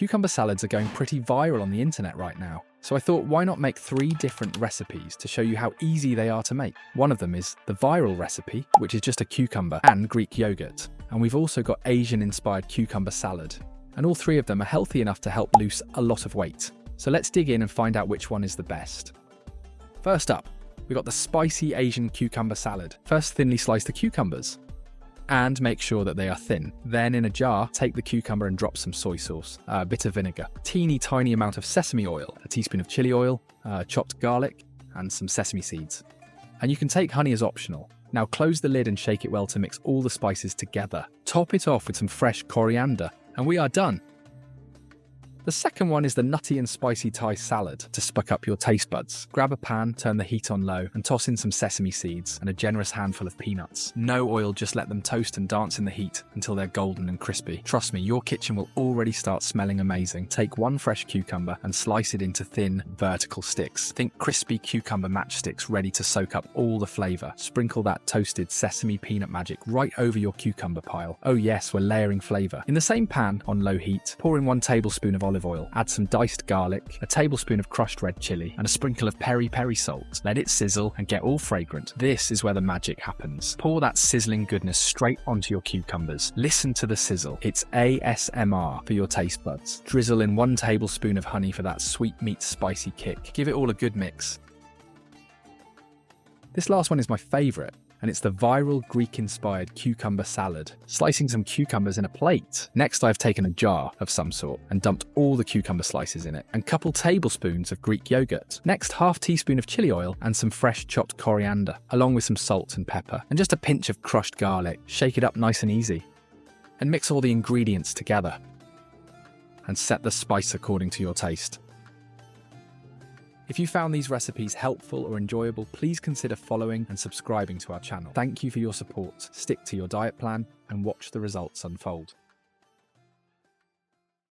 Cucumber salads are going pretty viral on the internet right now, so I thought why not make 3 different recipes to show you how easy they are to make. One of them is the viral recipe, which is just a cucumber and Greek yogurt. And we've also got Asian-inspired cucumber salad. And all 3 of them are healthy enough to help lose a lot of weight. So let's dig in and find out which one is the best. First up, we've got the spicy Asian cucumber salad. First, thinly slice the cucumbers and make sure that they are thin. Then in a jar, take the cucumber and drop some soy sauce, a bit of vinegar, teeny tiny amount of sesame oil, a teaspoon of chili oil, chopped garlic, and some sesame seeds. And you can take honey as optional. Now close the lid and shake it well to mix all the spices together. Top it off with some fresh coriander, and we are done. The second one is the nutty and spicy Thai salad to spike up your taste buds. Grab a pan, turn the heat on low, and toss in some sesame seeds and a generous handful of peanuts. No oil, just let them toast and dance in the heat until they're golden and crispy. Trust me, your kitchen will already start smelling amazing. Take 1 fresh cucumber and slice it into thin, vertical sticks. Think crispy cucumber matchsticks ready to soak up all the flavour. Sprinkle that toasted sesame peanut magic right over your cucumber pile. Oh yes, we're layering flavour. In the same pan, on low heat, pour in 1 tablespoon of olive oil, add some diced garlic, a tablespoon of crushed red chili, and a sprinkle of peri-peri salt. Let it sizzle and get all fragrant. This is where the magic happens. Pour that sizzling goodness straight onto your cucumbers. Listen to the sizzle. It's ASMR for your taste buds. Drizzle in 1 tablespoon of honey for that sweet meat spicy kick. Give it all a good mix. This last one is my favourite, and it's the viral Greek-inspired cucumber salad. Slicing some cucumbers in a plate. Next, I've taken a jar of some sort and dumped all the cucumber slices in it, and a couple tablespoons of Greek yogurt. Next, half teaspoon of chili oil and some fresh chopped coriander, along with some salt and pepper, and just a pinch of crushed garlic. Shake it up nice and easy. And mix all the ingredients together. And set the spice according to your taste. If you found these recipes helpful or enjoyable, please consider following and subscribing to our channel. Thank you for your support. Stick to your diet plan and watch the results unfold.